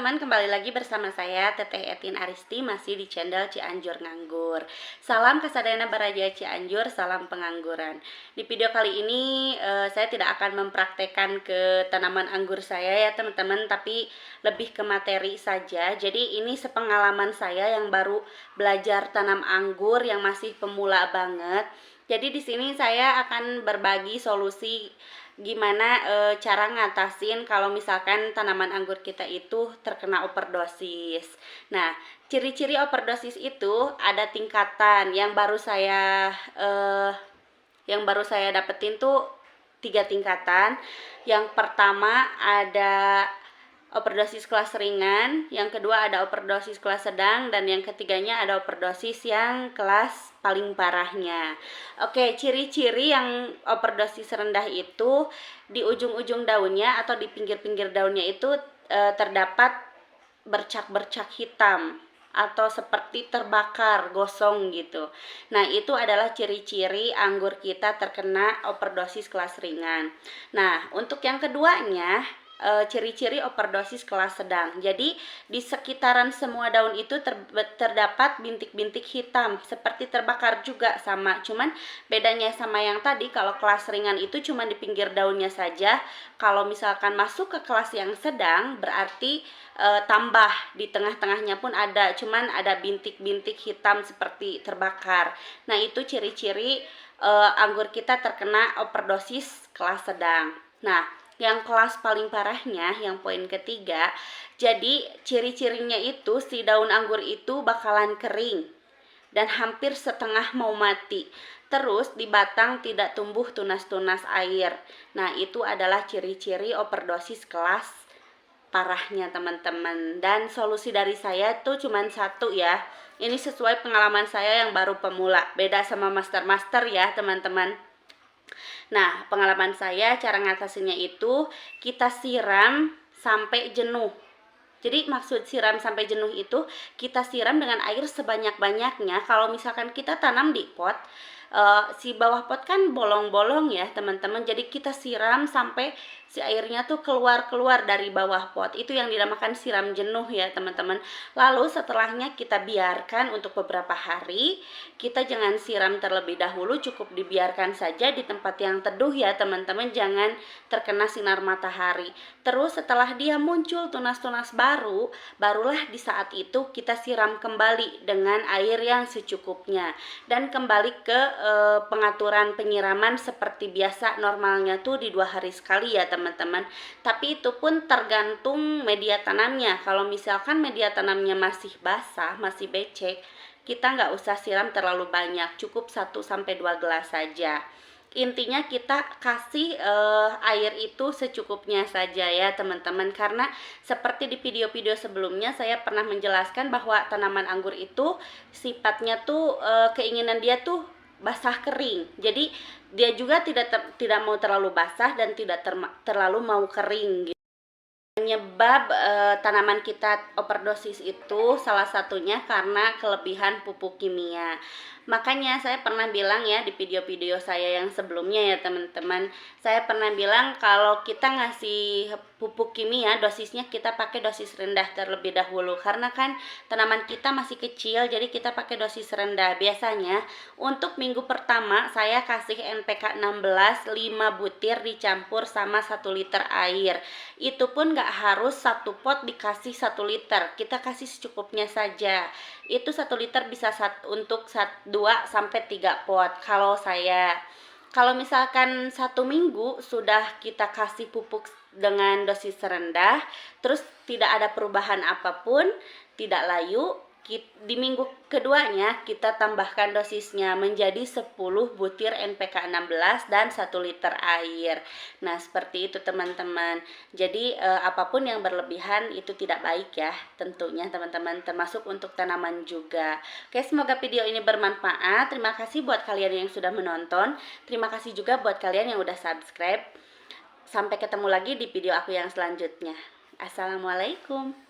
teman-teman, kembali lagi bersama saya Teteh Etin Aristi, masih di channel Cianjur Nganggur. Salam Kasadayana Baraja Cianjur, salam pengangguran. Di video kali ini saya tidak akan mempraktekkan ke tanaman anggur saya ya teman-teman, tapi lebih ke materi saja. Jadi ini sepengalaman saya yang baru belajar tanam anggur, yang masih pemula banget. Jadi di sini saya akan berbagi solusi gimana cara ngatasin kalau misalkan tanaman anggur kita itu terkena overdosis. Nah, ciri-ciri overdosis itu ada tingkatan yang baru saya dapetin tuh 3 tingkatan. Yang pertama ada overdosis kelas ringan, yang kedua ada overdosis kelas sedang, dan yang ketiganya ada overdosis yang kelas paling parahnya. Oke, ciri-ciri yang overdosis rendah itu di ujung-ujung daunnya atau di pinggir-pinggir daunnya itu terdapat bercak-bercak hitam atau seperti terbakar, gosong gitu. Nah, itu adalah ciri-ciri anggur kita terkena overdosis kelas ringan. Nah, untuk yang keduanya, ciri-ciri overdosis kelas sedang. Jadi di sekitaran semua daun itu terdapat bintik-bintik hitam seperti terbakar juga, sama. Cuman bedanya sama yang tadi, kalau kelas ringan itu cuma di pinggir daunnya saja. Kalau misalkan masuk ke kelas yang sedang, berarti tambah di tengah-tengahnya pun ada, cuman ada bintik-bintik hitam seperti terbakar. Nah, itu ciri-ciri anggur kita terkena overdosis kelas sedang. Nah, yang kelas paling parahnya, yang poin ketiga, jadi ciri-cirinya itu si daun anggur itu bakalan kering dan hampir setengah mau mati. Terus di batang tidak tumbuh tunas-tunas air. Nah, itu adalah ciri-ciri overdosis kelas parahnya teman-teman. Dan solusi dari saya tuh cuman satu ya. Ini sesuai pengalaman saya yang baru pemula, beda sama master-master ya teman-teman. Nah, pengalaman saya cara ngatasinnya itu kita siram sampai jenuh. Jadi maksud siram sampai jenuh itu kita siram dengan air sebanyak-banyaknya. Kalau misalkan kita tanam di pot, si bawah pot kan bolong-bolong ya teman-teman. Jadi kita siram sampai si airnya tuh keluar dari bawah pot. Itu yang dinamakan siram jenuh ya teman-teman. Lalu setelahnya kita biarkan untuk beberapa hari. Kita jangan siram terlebih dahulu, cukup dibiarkan saja di tempat yang teduh ya teman-teman. Jangan terkena sinar matahari. Terus setelah dia muncul tunas-tunas barulah di saat itu kita siram kembali dengan air yang secukupnya. Dan kembali ke pengaturan penyiraman seperti biasa, normalnya tuh di 2 hari sekali ya teman-teman. Tapi itu pun tergantung media tanamnya. Kalau misalkan media tanamnya masih basah, masih becek, kita nggak usah siram terlalu banyak, cukup 1-2 gelas saja. Intinya kita kasih air itu secukupnya saja ya teman-teman, karena seperti di video-video sebelumnya saya pernah menjelaskan bahwa tanaman anggur itu sifatnya tuh keinginan dia tuh basah kering. Jadi dia juga tidak mau terlalu basah dan tidak terlalu mau kering gitu. Penyebab tanaman kita overdosis itu salah satunya karena kelebihan pupuk kimia. Makanya saya pernah bilang ya di video-video saya yang sebelumnya ya teman-teman, saya pernah bilang kalau kita ngasih pupuk kimia, dosisnya kita pakai dosis rendah terlebih dahulu. Karena kan tanaman kita masih kecil, jadi kita pakai dosis rendah. Biasanya untuk minggu pertama saya kasih NPK 16 5 butir dicampur sama 1 liter air. Itu pun gak harus 1 pot dikasih 1 liter, kita kasih secukupnya saja. Itu 1 liter bisa untuk 2-3 pot. Kalau misalkan 1 minggu sudah kita kasih pupuk dengan dosis rendah, terus tidak ada perubahan apapun, tidak layu, di minggu keduanya kita tambahkan dosisnya menjadi 10 butir NPK 16 dan 1 liter air. Nah, seperti itu teman-teman. Jadi apapun yang berlebihan itu tidak baik ya tentunya teman-teman, termasuk untuk tanaman juga. Oke, semoga video ini bermanfaat. Terima kasih buat kalian yang sudah menonton. Terima kasih juga buat kalian yang udah subscribe. Sampai ketemu lagi di video aku yang selanjutnya. Assalamualaikum.